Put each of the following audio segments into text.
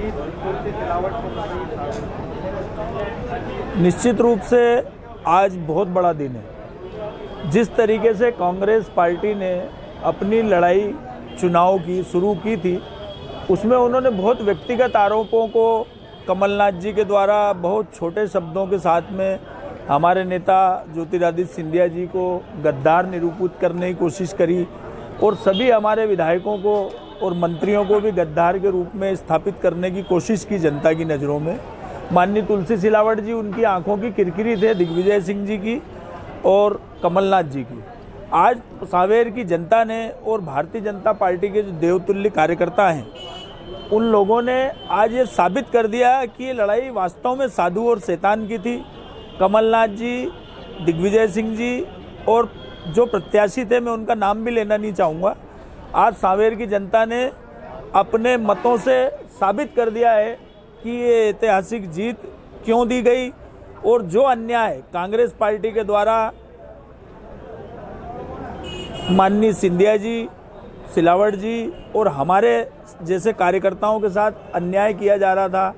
जीत तुलसी सिलावट को निश्चित रूप से आज बहुत बड़ा दिन है। जिस तरीके से कांग्रेस पार्टी ने अपनी लड़ाई चुनाव की शुरू की थी, उसमें उन्होंने बहुत व्यक्तिगत आरोपों को कमलनाथ जी के द्वारा बहुत छोटे शब्दों के साथ में हमारे नेता ज्योतिरादित्य सिंधिया जी को गद्दार निरूपित करने की कोशिश करी और सभी हमारे विधायकों को और मंत्रियों को भी गद्दार के रूप में स्थापित करने की कोशिश की जनता की नज़रों में। माननीय तुलसी सिलावट जी उनकी आंखों की किरकिरी थे, दिग्विजय सिंह जी की और कमलनाथ जी की। आज सांवेर की जनता ने और भारतीय जनता पार्टी के जो देवतुल्य कार्यकर्ता हैं, उन लोगों ने आज ये साबित कर दिया कि ये लड़ाई वास्तव में साधु और शैतान की थी। कमलनाथ जी, दिग्विजय सिंह जी और जो प्रत्याशी थे, मैं उनका नाम भी लेना नहीं चाहूँगा, आज सांवेर की जनता ने अपने मतों से साबित कर दिया है कि ये ऐतिहासिक जीत क्यों दी गई और जो अन्याय कांग्रेस पार्टी के द्वारा माननीय सिंधिया जी, सिलावट जी और हमारे जैसे कार्यकर्ताओं के साथ अन्याय किया जा रहा था,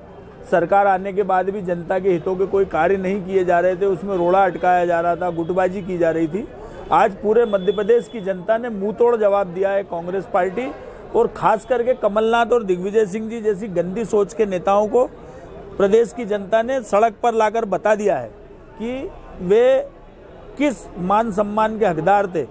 सरकार आने के बाद भी जनता के हितों के कोई कार्य नहीं किए जा रहे थे, उसमें रोड़ा अटकाया जा रहा था, गुटबाजी की जा रही थी। आज पूरे मध्य प्रदेश की जनता ने मुंह तोड़ जवाब दिया है कांग्रेस पार्टी और खास करके कमलनाथ और दिग्विजय सिंह जी जैसी गंदी सोच के नेताओं को प्रदेश की जनता ने सड़क पर लाकर बता दिया है कि वे किस मान सम्मान के हकदार थे।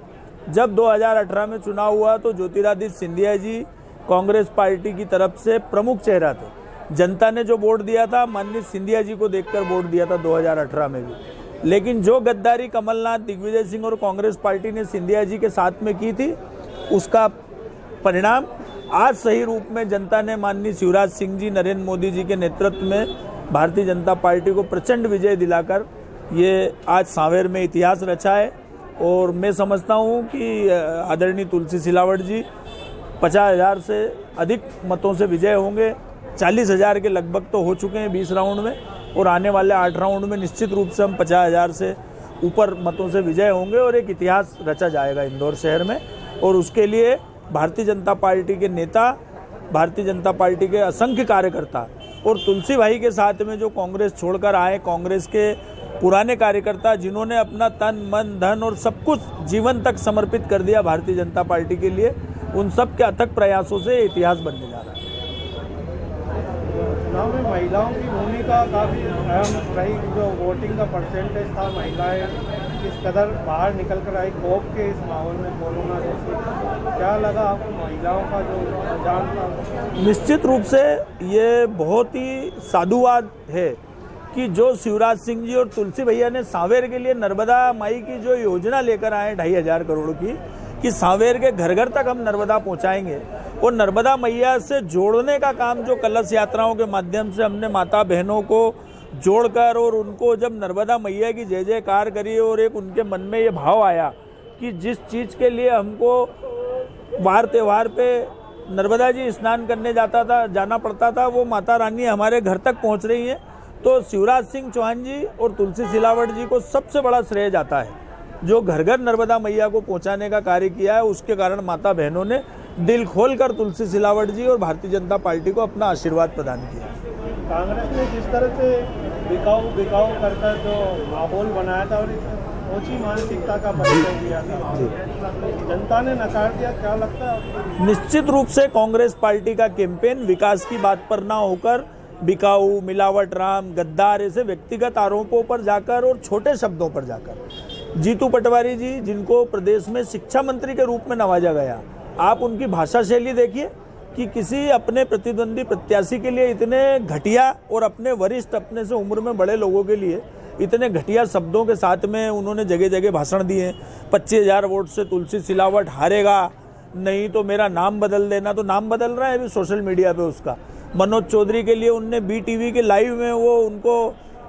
जब 2018 में चुनाव हुआ तो ज्योतिरादित्य सिंधिया जी कांग्रेस पार्टी की तरफ से प्रमुख चेहरा थे। जनता ने जो वोट दिया था, माननीय सिंधिया जी को देखकर वोट दिया था 2018 में भी। लेकिन जो गद्दारी कमलनाथ, दिग्विजय सिंह और कांग्रेस पार्टी ने सिंधिया जी के साथ में की थी, उसका परिणाम आज सही रूप में जनता ने माननीय शिवराज सिंह जी, नरेंद्र मोदी जी के नेतृत्व में भारतीय जनता पार्टी को प्रचंड विजय दिलाकर ये आज सांवेर में इतिहास रचा है। और मैं समझता हूँ कि आदरणीय तुलसी सिलावट जी 50,000 से अधिक मतों से विजय होंगे। 40,000 के लगभग तो हो चुके हैं 20 राउंड में और आने वाले 8 राउंड में निश्चित रूप से हम 50,000 से ऊपर मतों से विजय होंगे और एक इतिहास रचा जाएगा इंदौर शहर में। और उसके लिए भारतीय जनता पार्टी के नेता, भारतीय जनता पार्टी के असंख्य कार्यकर्ता और तुलसी भाई के साथ में जो कांग्रेस छोड़कर आए, कांग्रेस के पुराने कार्यकर्ता जिन्होंने अपना तन, मन, धन और सब कुछ जीवन तक समर्पित कर दिया भारतीय जनता पार्टी के लिए, उन सब के अथक प्रयासों से इतिहास बनने जा रहा है। चुनाव में महिलाओं की भूमिका काफ़ी अहम रही। जो वोटिंग का परसेंटेज था, महिलाएं किस कदर बाहर निकल कर आई खौफ के इस माहौल में, कोरोना जैसे, क्या लगा आपको महिलाओं का जो रुझान था? निश्चित रूप से ये बहुत ही साधुवाद है कि जो शिवराज सिंह जी और तुलसी भैया ने सांवेर के लिए नर्मदा माई की जो योजना लेकर आए 2,500 करोड़ की, कि सांवेर के घर घर तक हम नर्मदा पहुंचाएंगे और नर्मदा मैया से जोड़ने का काम जो कलश यात्राओं के माध्यम से हमने माता बहनों को जोड़कर और उनको जब नर्मदा मैया की जय जयकार करी और एक उनके मन में ये भाव आया कि जिस चीज़ के लिए हमको वार त्योहार पे नर्मदा जी स्नान करने जाना पड़ता था, वो माता रानी हमारे घर तक पहुंच रही हैं। तो शिवराज सिंह चौहान जी और तुलसी सिलावट जी को सबसे बड़ा श्रेय जाता है, जो घर घर नर्मदा मैया को पहुंचाने का कार्य किया है। उसके कारण माता बहनों ने दिल खोलकर तुलसी सिलावट जी और भारतीय जनता पार्टी को अपना आशीर्वाद प्रदान किया। कांग्रेस ने जिस तरह से बिकाऊ करकर जो माहौल बनाया था और ऊंची मानसिकता का परिचय दिया था, जनता ने नकार दिया, क्या लगता है? निश्चित रूप से कांग्रेस पार्टी का कैंपेन विकास की बात पर ना होकर बिकाऊ, मिलावट राम, गद्दार ऐसे व्यक्तिगत आरोपों पर जाकर और छोटे शब्दों पर जाकर, जीतू पटवारी जी जिनको प्रदेश में शिक्षा मंत्री के रूप में नवाजा गया, आप उनकी भाषा शैली देखिए कि किसी अपने प्रतिद्वंदी प्रत्याशी के लिए इतने घटिया और अपने वरिष्ठ, अपने से उम्र में बड़े लोगों के लिए इतने घटिया शब्दों के साथ में उन्होंने जगह जगह भाषण दिए। 25,000 वोट से तुलसी सिलावट हारेगा, नहीं तो मेरा नाम बदल देना। तो नाम बदल रहा है अभी सोशल मीडिया पे उसका। मनोज चौधरी के लिए उनने BTV के लाइव में वो उनको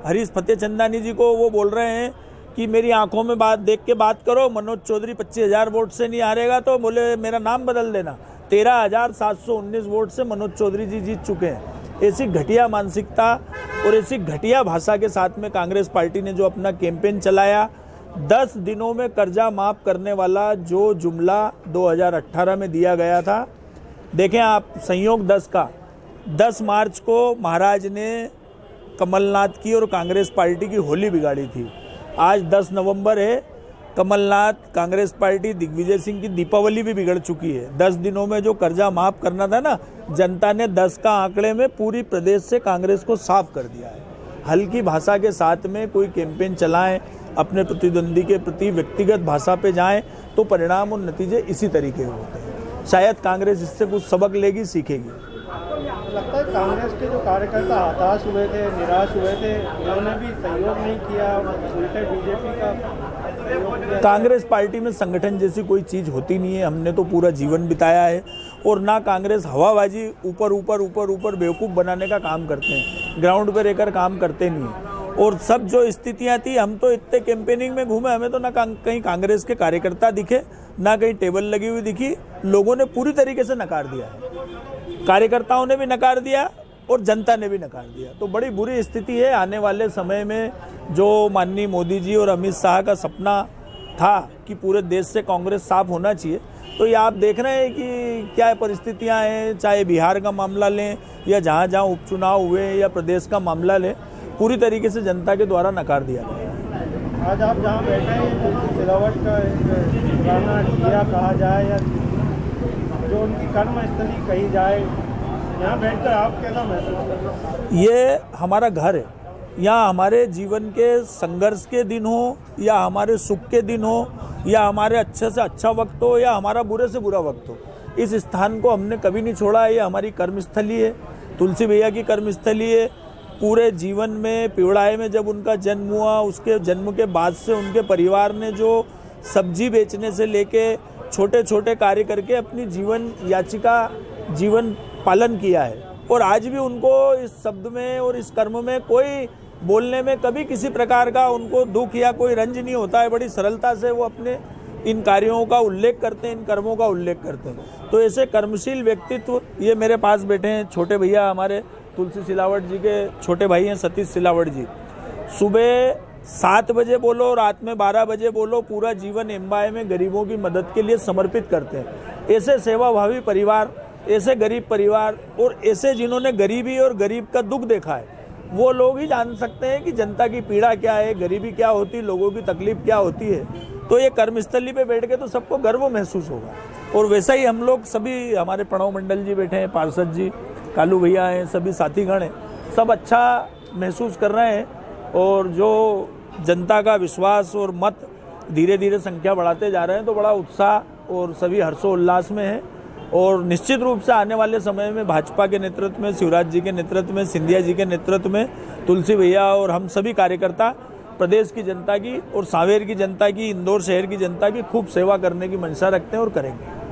हरीश फतेहचंदानी जी को वो बोल रहे हैं कि मेरी आंखों में बात देख के बात करो, मनोज चौधरी 25,000 वोट से नहीं हारेगा तो बोले मेरा नाम बदल देना। 13,719 वोट से मनोज चौधरी जी जीत चुके हैं। ऐसी घटिया मानसिकता और ऐसी घटिया भाषा के साथ में कांग्रेस पार्टी ने जो अपना कैंपेन चलाया, 10 दिनों में कर्जा माफ करने वाला जो जुमला 2018 में दिया गया था, देखें आप, संयोग 10 का 10 मार्च को महाराज ने कमलनाथ की और कांग्रेस पार्टी की होली बिगाड़ी थी। आज 10 नवंबर है, कमलनाथ, कांग्रेस पार्टी, दिग्विजय सिंह की दीपावली भी बिगड़ चुकी है। 10 दिनों में जो कर्जा माफ करना था ना, जनता ने 10 का आंकड़े में पूरी प्रदेश से कांग्रेस को साफ कर दिया है। हल्की भाषा के साथ में कोई कैंपेन चलाएं, अपने प्रतिद्वंदी के प्रति व्यक्तिगत भाषा पे जाएं, तो परिणाम और नतीजे इसी तरीके होते हैं। शायद कांग्रेस इससे कुछ सबक लेगी, सीखेगी। लगता है कांग्रेस के जो कार्यकर्ता हताश हुए थे, निराश हुए थे, उन्होंने भी सहयोग नहीं किया, उल्टे बीजेपी का सहयोग किया। कांग्रेस पार्टी में संगठन जैसी कोई चीज़ होती नहीं है। हमने तो पूरा जीवन बिताया है, और ना कांग्रेस हवाबाजी ऊपर बेवकूफ़ बनाने का काम करते हैं, ग्राउंड पे रहकर काम करते नहीं हैं। और सब जो स्थितियां थी, हम तो इतने कैंपेनिंग में घूमे, हमें तो ना कहीं कांग्रेस के कार्यकर्ता दिखे, ना कहीं टेबल लगी हुई दिखी। लोगों ने पूरी तरीके से नकार दिया है, कार्यकर्ताओं ने भी नकार दिया और जनता ने भी नकार दिया। तो बड़ी बुरी स्थिति है। आने वाले समय में जो माननीय मोदी जी और अमित शाह का सपना था कि पूरे देश से कांग्रेस साफ होना चाहिए, तो ये आप देख रहे हैं कि क्या परिस्थितियां हैं। चाहे बिहार का मामला लें या जहां जहां उपचुनाव हुए या प्रदेश का मामला लें, पूरी तरीके से जनता के द्वारा नकार दिया गया। आज आप जहाँ बैठे हैं, तुलसी सिलावट का एक पुराना किया कहा जाए या जो उनकी कर्मस्थली कही जाए, यहाँ बैठकर आप कैसा महसूस कर रहे हैं? ये हमारा घर है। यहाँ हमारे जीवन के संघर्ष के दिन हो, या हमारे सुख के दिन हो, या हमारे अच्छे से अच्छा वक्त हो, या हमारा बुरे से बुरा वक्त हो, इस स्थान को हमने कभी नहीं छोड़ा। ये हमारी कर्मस्थली है, तुलसी भैया की कर्मस्थली है। पूरे जीवन में पिवड़ाई में जब उनका जन्म हुआ, उसके जन्म के बाद से उनके परिवार ने जो सब्जी बेचने से लेके छोटे छोटे कार्य करके अपनी जीवन पालन किया है, और आज भी उनको इस शब्द में और इस कर्म में कोई बोलने में कभी किसी प्रकार का उनको दुख या कोई रंज नहीं होता है। बड़ी सरलता से वो अपने इन कार्यों का उल्लेख करते हैं, इन कर्मों का उल्लेख करते हैं। तो ऐसे कर्मशील व्यक्तित्व, ये मेरे पास बैठे हैं छोटे भैया, हमारे तुलसी सिलावट जी के छोटे भाई हैं सतीश सिलावट जी। सुबह 7 बजे बोलो, रात में 12 बजे बोलो, पूरा जीवन एम्बाई में गरीबों की मदद के लिए समर्पित करते हैं। ऐसे सेवाभावी परिवार, ऐसे गरीब परिवार, और ऐसे जिन्होंने गरीबी और गरीब का दुख देखा है, वो लोग ही जान सकते हैं कि जनता की पीड़ा क्या है, गरीबी क्या होती है, लोगों की तकलीफ क्या होती है। तो ये कर्मस्थली पे बैठ के तो सबको गर्व महसूस होगा। और वैसा ही हम लोग सभी, हमारे प्रणव मंडल जी बैठे हैं, पार्षद जी, कालू भैया हैं, सभी साथीगण हैं, सब अच्छा महसूस कर रहे हैं। और जो जनता का विश्वास और मत धीरे धीरे संख्या बढ़ाते जा रहे हैं, तो बड़ा उत्साह और सभी हर्षोल्लास में है। और निश्चित रूप से आने वाले समय में भाजपा के नेतृत्व में, शिवराज जी के नेतृत्व में, सिंधिया जी के नेतृत्व में, तुलसी भैया और हम सभी कार्यकर्ता प्रदेश की जनता की और सांवेर की जनता की, इंदौर शहर की जनता की खूब सेवा करने की मंशा रखते हैं और करेंगे।